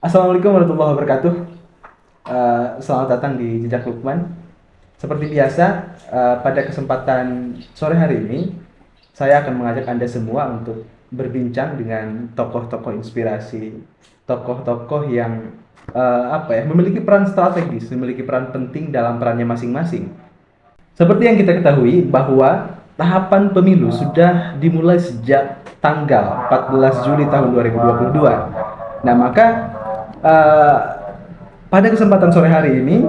Assalamualaikum warahmatullahi wabarakatuh. Selamat datang di Jejak Lukman. Seperti biasa, pada kesempatan sore hari ini, saya akan mengajak Anda semua untuk berbincang dengan tokoh-tokoh inspirasi, tokoh-tokoh yang memiliki peran strategis, memiliki peran penting dalam perannya masing-masing. Seperti yang kita ketahui bahwa tahapan pemilu sudah dimulai sejak tanggal 14 Juli tahun 2022. Nah, maka eh, pada kesempatan sore hari ini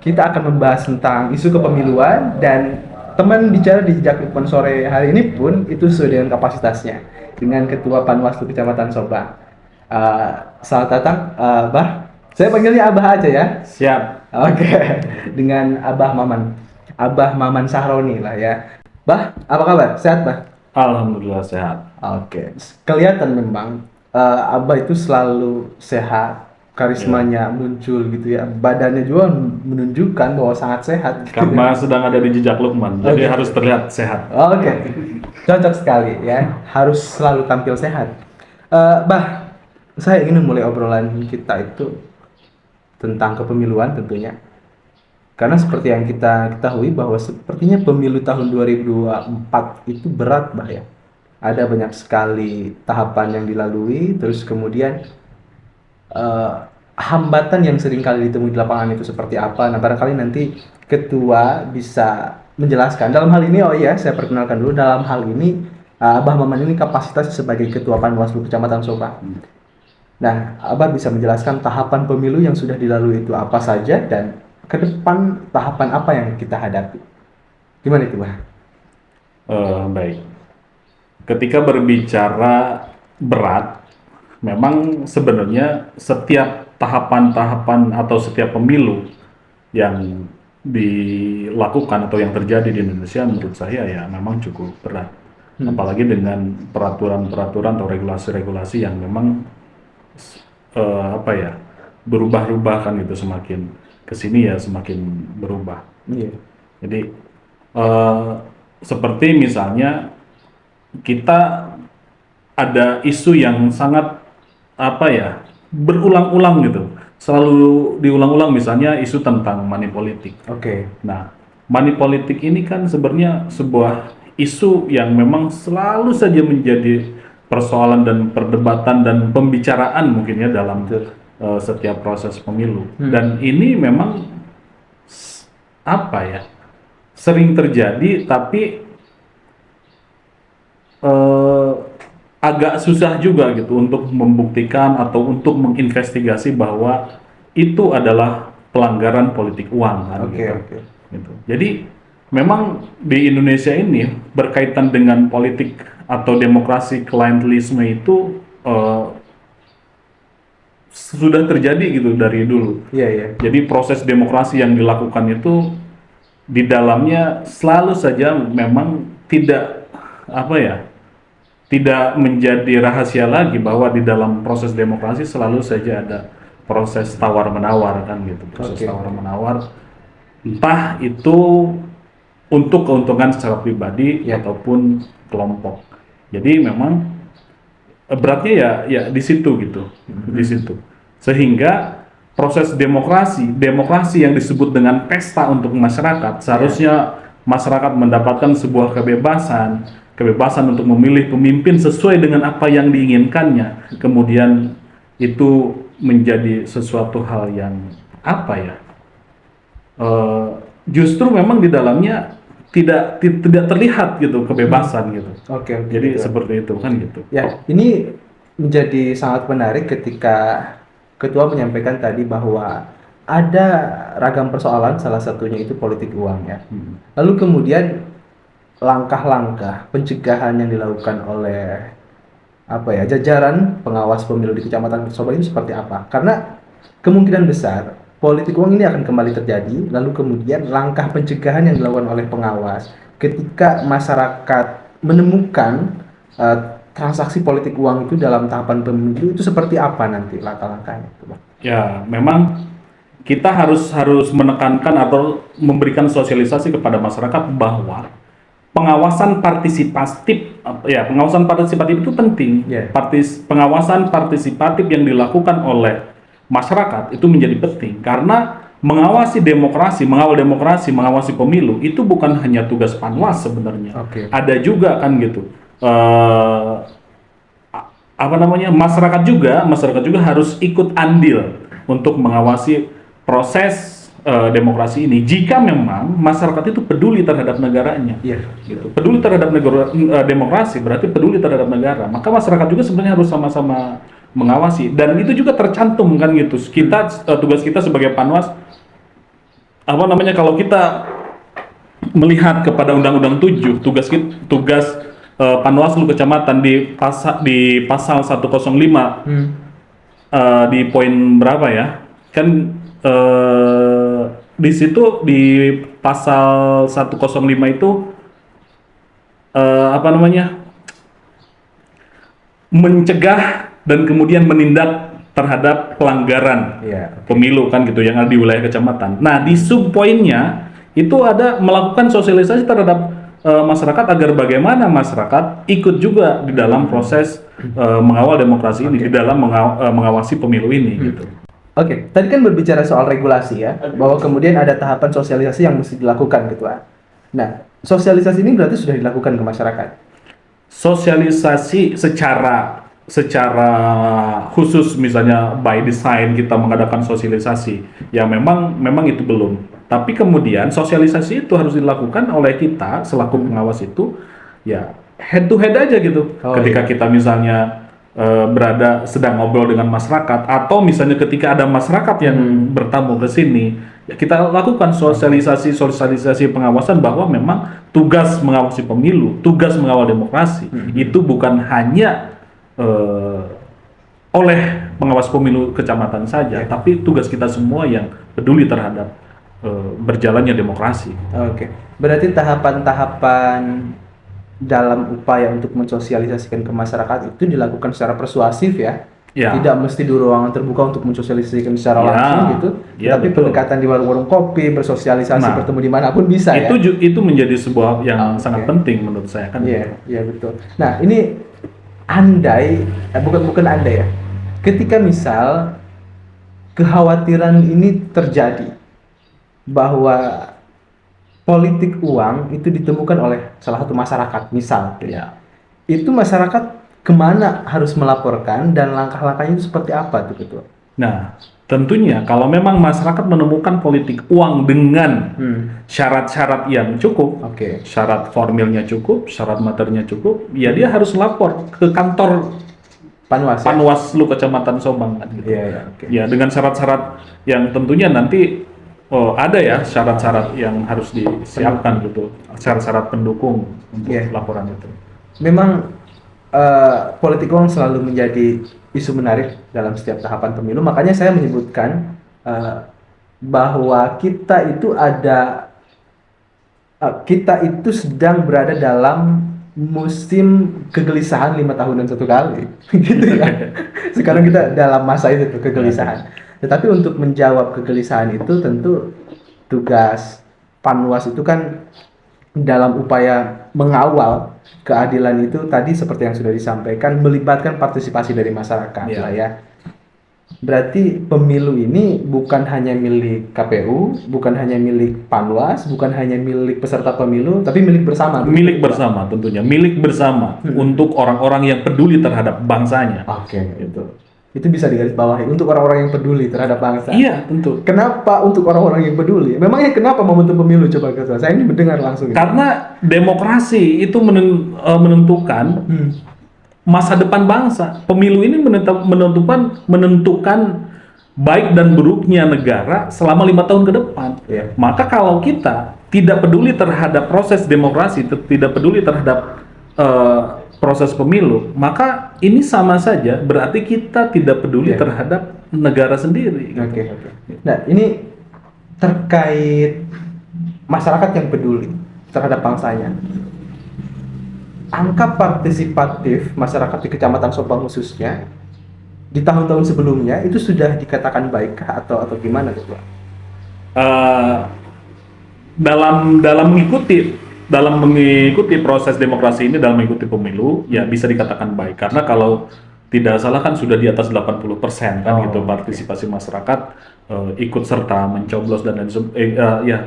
kita akan membahas tentang isu kepemiluan, dan teman bicara di Jejak Lukman sore hari ini pun itu sesuai dengan kapasitasnya, dengan Ketua Panwaslu Kecamatan Soba. Selamat datang, Bah. Saya panggilnya Abah aja ya. Siap. Oke, dengan Abah Maman Sahroni lah ya. Bah, apa kabar? Sehat, Bah? Alhamdulillah sehat. Oke, kelihatan memang Abah itu selalu sehat, karismanya muncul gitu ya. Badannya juga menunjukkan bahwa sangat sehat gitu Karena ya. sedang ada di jejak Lukman, jadi Oke. harus terlihat sehat. Oke, cocok sekali ya. Harus selalu tampil sehat. Bah, saya ingin memulai obrolan kita itu tentang kepemiluan tentunya. Karena seperti yang kita ketahui bahwa sepertinya pemilu tahun 2024 itu berat, Bah ya. Ada banyak sekali tahapan yang dilalui, terus kemudian eh, hambatan yang sering kali ditemui di lapangan itu seperti apa. Nah, barangkali nanti ketua bisa menjelaskan. Dalam hal ini, oh iya, saya perkenalkan dulu. Dalam hal ini, Abah Maman ini kapasitas sebagai ketua Panwaslu Kecamatan Soba. Nah, Abah bisa menjelaskan tahapan pemilu yang sudah dilalui itu apa saja, dan ke depan tahapan apa yang kita hadapi. Gimana itu, Bah? Baik. Ketika berbicara berat, memang sebenarnya setiap tahapan-tahapan atau setiap pemilu yang dilakukan atau yang terjadi di Indonesia menurut saya ya memang cukup berat. Apalagi dengan peraturan-peraturan atau regulasi-regulasi yang memang apa ya, berubah-ubah kan gitu, semakin kesini ya semakin berubah. Iya. Jadi seperti misalnya kita ada isu yang sangat apa ya, berulang-ulang gitu, selalu diulang-ulang, misalnya isu tentang money politik. Oke. Nah, money politik ini kan sebenarnya sebuah isu yang memang selalu saja menjadi persoalan dan perdebatan dan pembicaraan mungkin ya dalam Betul. setiap proses pemilu. Dan ini memang apa ya, sering terjadi, tapi agak susah juga gitu untuk membuktikan atau untuk menginvestigasi bahwa itu adalah pelanggaran politik uang kan. Oke, gitu. oke. Gitu. Jadi memang di Indonesia ini berkaitan dengan politik atau demokrasi klientelisme itu sudah terjadi gitu dari dulu. Iya, iya. Jadi proses demokrasi yang dilakukan itu di dalamnya selalu saja memang tidak apa ya, tidak menjadi rahasia lagi bahwa di dalam proses demokrasi selalu saja ada proses tawar menawar kan gitu, proses Oke. tawar menawar, entah itu untuk keuntungan secara pribadi Ya. ataupun kelompok. Jadi memang beratnya ya di situ gitu, di situ. Sehingga proses demokrasi yang disebut dengan pesta untuk masyarakat, seharusnya masyarakat mendapatkan sebuah kebebasan untuk memilih pemimpin sesuai dengan apa yang diinginkannya. Kemudian itu menjadi sesuatu hal yang apa ya? Justru memang di dalamnya tidak terlihat gitu kebebasan gitu. Oke, oke. Jadi Betul. seperti itu kan gitu. Ya, ini menjadi sangat menarik ketika ketua menyampaikan tadi bahwa ada ragam persoalan, salah satunya itu politik uang ya. Lalu kemudian langkah-langkah pencegahan yang dilakukan oleh jajaran pengawas pemilu di Kecamatan Soba ini seperti apa? Karena kemungkinan besar politik uang ini akan kembali terjadi. Lalu kemudian langkah pencegahan yang dilakukan oleh pengawas ketika masyarakat menemukan transaksi politik uang itu dalam tahapan pemilu itu seperti apa nanti langkah-langkahnya? Ya, memang kita harus menekankan atau memberikan sosialisasi kepada masyarakat bahwa pengawasan partisipatif itu penting. Yeah. Pengawasan partisipatif yang dilakukan oleh masyarakat itu menjadi penting karena mengawasi demokrasi, mengawal demokrasi, mengawasi pemilu itu bukan hanya tugas Panwas sebenarnya. Oke. Ada juga kan gitu. Apa namanya? Masyarakat juga harus ikut andil untuk mengawasi proses demokrasi ini. Jika memang masyarakat itu peduli terhadap negaranya, Iya. gitu. Peduli terhadap negara, demokrasi berarti peduli terhadap negara. Maka masyarakat juga sebenarnya harus sama-sama mengawasi dan itu juga tercantum kan gitu. Kita tugas kita sebagai Panwas apa namanya kalau kita melihat kepada Undang-Undang 7 tugas Panwaslu Kecamatan di pasal 105 di poin berapa ya? Kan di situ di pasal 105 itu apa namanya? Mencegah dan kemudian menindak terhadap pelanggaran pemilu kan gitu yang ada di wilayah kecamatan. Nah, di subpoinnya itu ada melakukan sosialisasi terhadap masyarakat agar bagaimana masyarakat ikut juga di dalam proses mengawal demokrasi ini, di dalam mengawasi pemilu ini gitu. Oke, tadi kan berbicara soal regulasi ya, bahwa kemudian ada tahapan sosialisasi yang mesti dilakukan gitu. Nah, sosialisasi ini berarti sudah dilakukan ke masyarakat. Sosialisasi secara khusus misalnya by design kita mengadakan sosialisasi ya memang itu belum, tapi kemudian sosialisasi itu harus dilakukan oleh kita selaku pengawas itu ya head to head aja gitu. Ketika kita misalnya berada sedang ngobrol dengan masyarakat atau misalnya ketika ada masyarakat yang bertamu ke sini ya kita lakukan sosialisasi pengawasan bahwa memang tugas mengawasi pemilu, tugas mengawal demokrasi itu bukan hanya oleh pengawas pemilu kecamatan saja, tapi tugas kita semua yang peduli terhadap berjalannya demokrasi. Oke, berarti tahapan-tahapan dalam upaya untuk mensosialisasikan ke masyarakat itu dilakukan secara persuasif ya? Tidak mesti di ruangan terbuka untuk mensosialisasikan secara langsung gitu, tapi betul. Pendekatan di warung-warung kopi, bersosialisasi, bertemu dimanapun bisa itu ya? Itu menjadi sebuah yang sangat penting menurut saya kan. Iya betul. Nah ini andai, bukan andai ya, ketika misal kekhawatiran ini terjadi bahwa politik uang itu ditemukan oleh salah satu masyarakat misal, itu masyarakat kemana harus melaporkan dan langkah-langkahnya itu seperti apa tuh Ketua? Nah tentunya kalau memang masyarakat menemukan politik uang dengan syarat-syarat yang cukup, syarat formilnya cukup, syarat materinya cukup, ya dia harus lapor ke kantor Panwaslu Kecamatan Sobang kan, gitu. Ya dengan syarat-syarat yang tentunya nanti ada ya syarat-syarat yang harus disiapkan gitu, syarat-syarat pendukung untuk laporan itu. Memang politik uang selalu menjadi isu menarik dalam setiap tahapan pemilu, makanya saya menyebutkan bahwa kita itu sedang berada dalam musim kegelisahan 5 tahunan satu kali, gitu ya. Sekarang kita dalam masa itu tuh kegelisahan. Tetapi untuk menjawab kegelisahan itu tentu tugas Panwas itu kan dalam upaya mengawal keadilan itu tadi seperti yang sudah disampaikan melibatkan partisipasi dari masyarakat lah ya. Berarti pemilu ini bukan hanya milik KPU, bukan hanya milik Panwas, bukan hanya milik peserta pemilu, tapi milik bersama. Milik bersama tentunya, milik bersama untuk orang-orang yang peduli terhadap bangsanya. Gitu. Itu bisa digarisbawahi untuk orang-orang yang peduli terhadap bangsa. Iya, tentu. Kenapa untuk orang-orang yang peduli? Memangnya kenapa momentum pemilu coba Ketua? Saya ini mendengar langsung. Karena demokrasi itu menentukan masa depan bangsa. Pemilu ini menentukan baik dan buruknya negara selama 5 tahun ke depan. Maka kalau kita tidak peduli terhadap proses demokrasi, tidak peduli terhadap proses pemilu, maka ini sama saja berarti kita tidak peduli terhadap negara sendiri. Nah, ini terkait masyarakat yang peduli terhadap bangsanya. Angka partisipatif masyarakat di Kecamatan Sobang khususnya di tahun-tahun sebelumnya itu sudah dikatakan baikkah atau gimana Ketua? Dalam mengikuti proses demokrasi ini, dalam mengikuti pemilu ya bisa dikatakan baik, karena kalau tidak salah kan sudah di atas 80% kan gitu oke. partisipasi masyarakat ikut serta mencoblos dan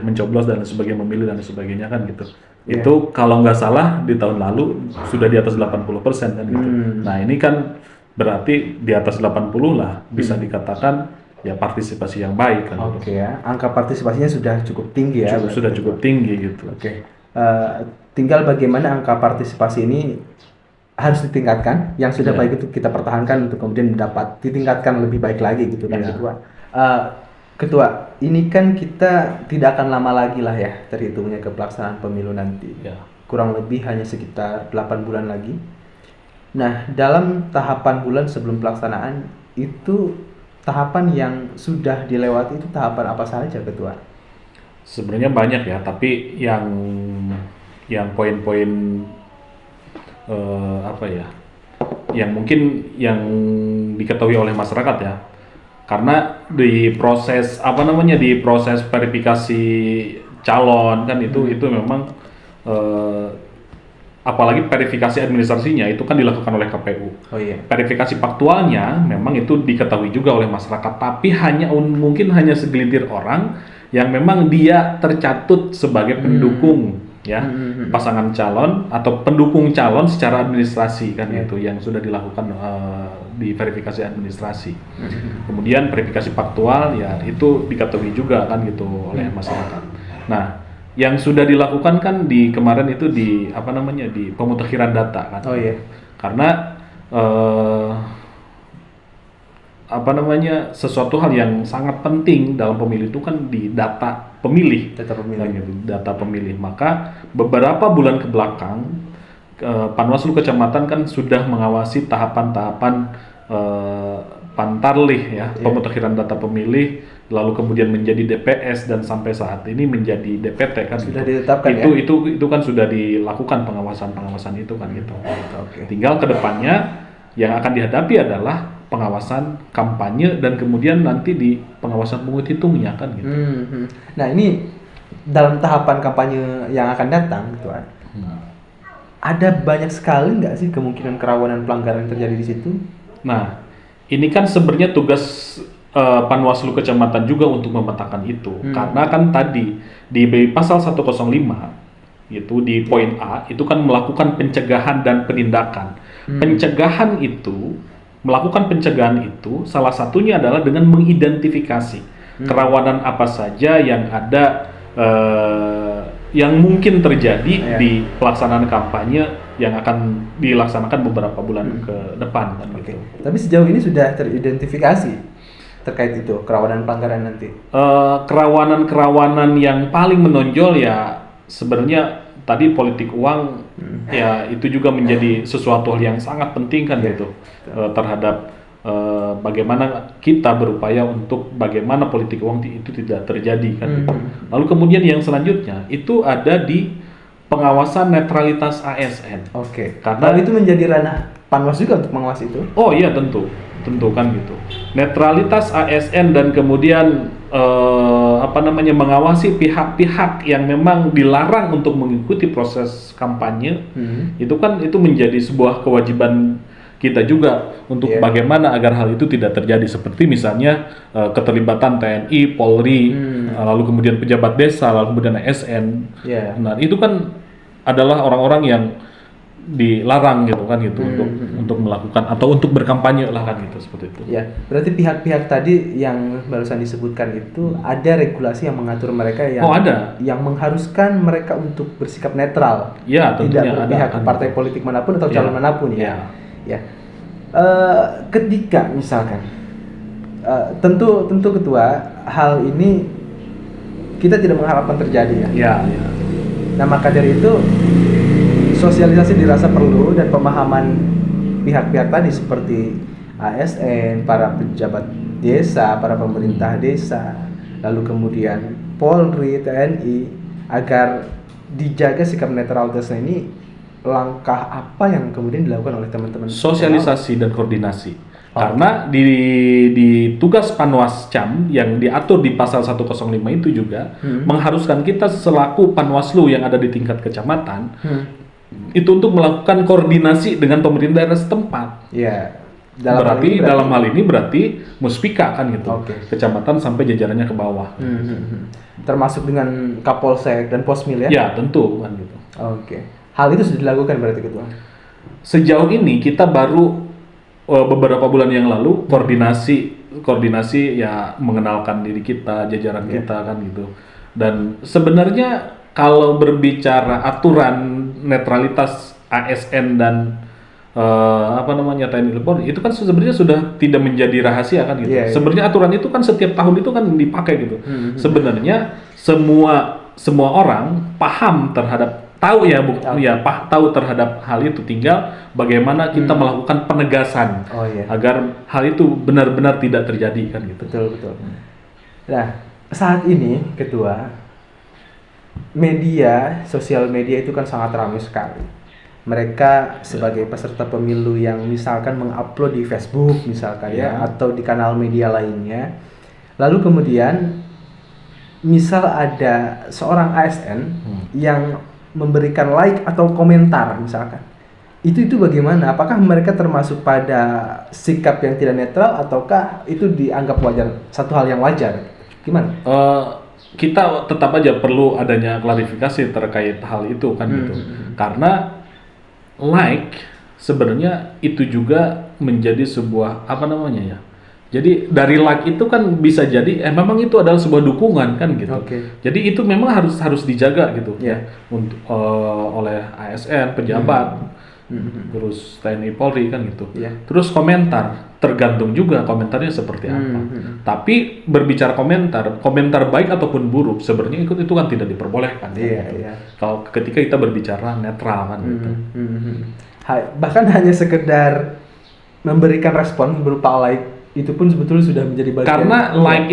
mencoblos dan lain sebagainya, memilih dan lain sebagainya kan gitu. Iya. Itu kalau nggak salah di tahun lalu sudah di atas 80% kan gitu. Nah, ini kan berarti di atas 80 lah bisa dikatakan ya partisipasi yang baik kan gitu. Oke ya, angka partisipasinya sudah cukup tinggi ya. Sudah cukup tinggi gitu. Oke. Tinggal bagaimana angka partisipasi ini harus ditingkatkan. Yang sudah Iya. baik itu kita pertahankan untuk kemudian dapat ditingkatkan lebih baik lagi gitu kan, Iya. Ketua. Ketua, ini kan kita tidak akan lama lagi lah ya terhitungnya ke pelaksanaan pemilu nanti. Ya. Kurang lebih hanya sekitar 8 bulan lagi. Nah, dalam tahapan bulan sebelum pelaksanaan itu tahapan yang sudah dilewati itu tahapan apa saja, Ketua? Sebenarnya banyak ya, tapi yang poin-poin apa ya, yang mungkin yang diketahui oleh masyarakat ya, karena di proses di proses verifikasi calon kan itu memang apalagi verifikasi administrasinya itu kan dilakukan oleh KPU. Oh iya. Verifikasi faktualnya memang itu diketahui juga oleh masyarakat, tapi mungkin hanya segelintir orang yang memang dia tercatut sebagai pendukung ya pasangan calon atau pendukung calon secara administrasi kan itu yang sudah dilakukan di verifikasi administrasi. Kemudian verifikasi faktual ya itu diketahui juga kan gitu oleh masyarakat. Nah, yang sudah dilakukan kan di kemarin itu di di pemutakhiran data kan. Oh iya. Karena sesuatu hal yang sangat penting dalam pemilih itu kan di data pemilih. Data pemilih. Kan gitu, data pemilih. Maka beberapa bulan ke belakang Panwaslu Kecamatan kan sudah mengawasi tahapan-tahapan pantarlih ya, pemutakhiran data pemilih, lalu kemudian menjadi DPS dan sampai saat ini menjadi DPT kan Sudah gitu. ditetapkan ya? Itu kan sudah dilakukan pengawasan itu kan gitu. Oke. Tinggal kedepannya yang akan dihadapi adalah pengawasan kampanye dan kemudian nanti di pengawasan pungut hitungnya kan gitu. Nah, ini dalam tahapan kampanye yang akan datang, Ketua. Ada banyak sekali nggak sih kemungkinan kerawanan pelanggaran yang terjadi di situ? Nah, ini kan sebenarnya tugas Panwaslu Kecamatan juga untuk memetakan itu. Karena kan tadi di pasal 105 itu di poin A itu kan melakukan pencegahan dan penindakan. Melakukan pencegahan itu salah satunya adalah dengan mengidentifikasi kerawanan apa saja yang ada yang mungkin terjadi di pelaksanaan kampanye yang akan dilaksanakan beberapa bulan ke depan kan gitu. Tapi sejauh ini sudah teridentifikasi terkait itu kerawanan pelanggaran nanti. Kerawanan yang paling menonjol ya sebenarnya tadi politik uang ya itu juga menjadi sesuatu hal yang sangat penting kan gitu terhadap bagaimana kita berupaya untuk bagaimana politik uang itu tidak terjadi kan gitu. Lalu kemudian yang selanjutnya itu ada di pengawasan netralitas ASN. Oke. Karena itu menjadi ranah Panwas juga untuk mengawasi itu. Oh iya tentu kan gitu. Netralitas ASN dan kemudian mengawasi pihak-pihak yang memang dilarang untuk mengikuti proses kampanye. Itu menjadi sebuah kewajiban kita juga untuk bagaimana agar hal itu tidak terjadi, seperti misalnya keterlibatan TNI, Polri, lalu kemudian pejabat desa, lalu kemudian ASN. Nah, itu kan adalah orang-orang yang dilarang gitu kan gitu untuk melakukan atau untuk berkampanye lah kan gitu seperti itu. Ya, berarti pihak-pihak tadi yang barusan disebutkan itu ada regulasi yang mengatur mereka yang mengharuskan mereka untuk bersikap netral. Ya, tentunya tidak berpihak ke partai politik manapun atau calon manapun ya. Ketika misalkan tentu Ketua, hal ini kita tidak mengharapkan terjadi ya. Nah, maka dari itu sosialisasi dirasa perlu dan pemahaman pihak-pihak tadi seperti ASN, para pejabat desa, para pemerintah desa, lalu kemudian Polri, TNI, agar dijaga sikap netralitasnya ini. Langkah apa yang kemudian dilakukan oleh teman-teman? Sosialisasi dan koordinasi. Karena di tugas Panwascam yang diatur di pasal 105 itu juga mengharuskan kita selaku Panwaslu yang ada di tingkat kecamatan itu untuk melakukan koordinasi dengan pemerintah daerah setempat. berarti dalam hal ini berarti Muspika kan gitu. Oke. Kecamatan sampai jajarannya ke bawah. Termasuk dengan Kapolsek dan Posmil ya? Ya, tentu kan gitu. Oke. Hal itu sudah dilakukan berarti Ketua? Sejauh ini kita baru beberapa bulan yang lalu koordinasi ya mengenalkan diri kita, jajaran kita kan gitu. Dan sebenarnya kalau berbicara aturan netralitas ASN dan TNI Polri itu kan sebenarnya sudah tidak menjadi rahasia kan gitu. Sebenarnya aturan itu kan setiap tahun itu kan dipakai gitu. Sebenarnya semua orang paham terhadap tahu tahu terhadap hal itu, tinggal bagaimana kita melakukan penegasan agar hal itu benar-benar tidak terjadi kan gitu. Betul. Nah, saat ini Ketua, sosial media itu kan sangat ramai sekali. Mereka sebagai peserta pemilu yang misalkan mengupload di Facebook misalkan atau di kanal media lainnya, lalu kemudian misal ada seorang ASN yang memberikan like atau komentar misalkan, itu bagaimana? Apakah mereka termasuk pada sikap yang tidak netral ataukah itu dianggap wajar, satu hal yang wajar? Gimana? Kita tetap aja perlu adanya klarifikasi terkait hal itu kan gitu. Karena like sebenarnya itu juga menjadi sebuah jadi dari like itu kan bisa jadi memang itu adalah sebuah dukungan kan gitu. Jadi itu memang harus dijaga gitu untuk oleh ASN, pejabat, terus TNI Polri kan gitu. Terus komentar tergantung juga komentarnya seperti apa. Tapi berbicara komentar baik ataupun buruk sebenarnya itu kan tidak diperbolehkan. Kalau ketika kita berbicara netral kan gitu. Bahkan hanya sekedar memberikan respon berupa like itu pun sebetulnya sudah menjadi bagian. Karena like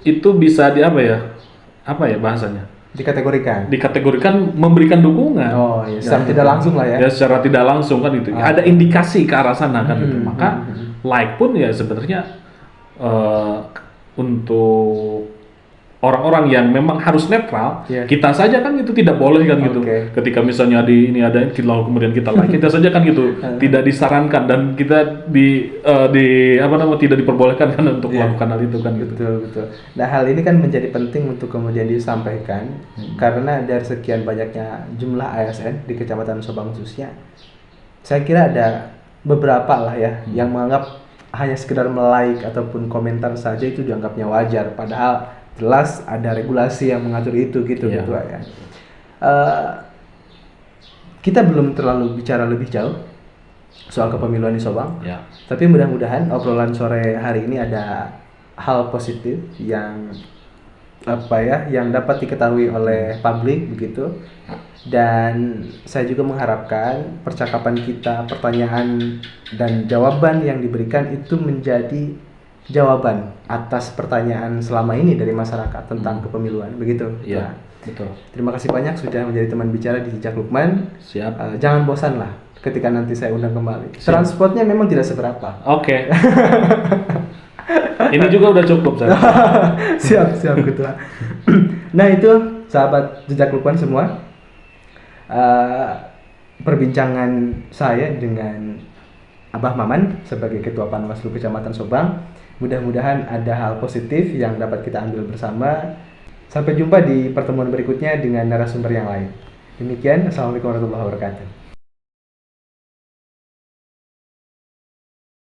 itu bisa apa ya bahasanya? Dikategorikan memberikan dukungan. Secara tidak langsung lah ya. Ya secara tidak langsung kan itu. Ada indikasi ke arah sana kan itu. Maka like pun ya sebenarnya untuk orang-orang yang memang harus netral, kita saja kan itu tidak boleh kan gitu. Ketika misalnya ini ada lalu kemudian kita like, kita saja kan gitu tidak disarankan dan kita tidak diperbolehkan kan untuk melakukan hal itu kan gitu. Betul. Nah, hal ini kan menjadi penting untuk kemudian disampaikan karena dari sekian banyaknya jumlah ASN di Kecamatan Subang khususnya, saya kira ada beberapa lah ya yang menganggap hanya sekedar like ataupun komentar saja itu dianggapnya wajar, padahal jelas ada regulasi yang mengatur itu gitu ya. Kita belum terlalu bicara lebih jauh soal kepemiluan di Subang. Tapi mudah-mudahan obrolan sore hari ini ada hal positif yang dapat diketahui oleh publik begitu. Dan saya juga mengharapkan percakapan kita, pertanyaan dan jawaban yang diberikan itu menjadi jawaban atas pertanyaan selama ini dari masyarakat tentang kepemiluan, begitu? Iya, betul. Terima kasih banyak sudah menjadi teman bicara di Jejak Lukman. Siap. Jangan bosan lah ketika nanti saya undang kembali. Transportnya memang tidak seberapa. Oke. Ini juga udah cukup saya. Siap Ketua. Nah itu sahabat Jejak Lukman semua, perbincangan saya dengan Abah Maman sebagai Ketua Panwaslu Kecamatan Subang. Mudah-mudahan ada hal positif yang dapat kita ambil bersama. Sampai jumpa di pertemuan berikutnya dengan narasumber yang lain. Demikian, Assalamualaikum warahmatullahi wabarakatuh.